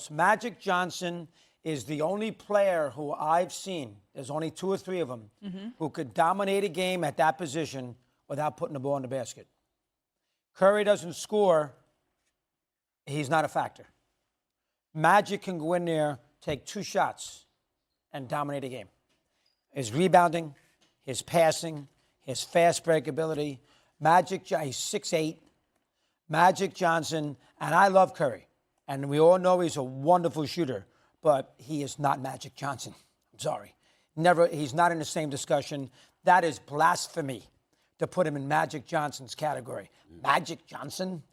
close. Magic Johnson is the only player who I've seen, there's only 2 or 3 of them, who could dominate a game at that position without putting the ball in the basket. Curry doesn't score, he's not a factor. Magic can go in there, take 2 shots, and dominate a game. His rebounding, his passing, his fast break ability. Magic, he's 6'8". Magic Johnson, and I love Curry. And we all know he's a wonderful shooter, but he is not Magic Johnson. I'm sorry. He's not in the same discussion. That is blasphemy to put him in Magic Johnson's category. Magic Johnson?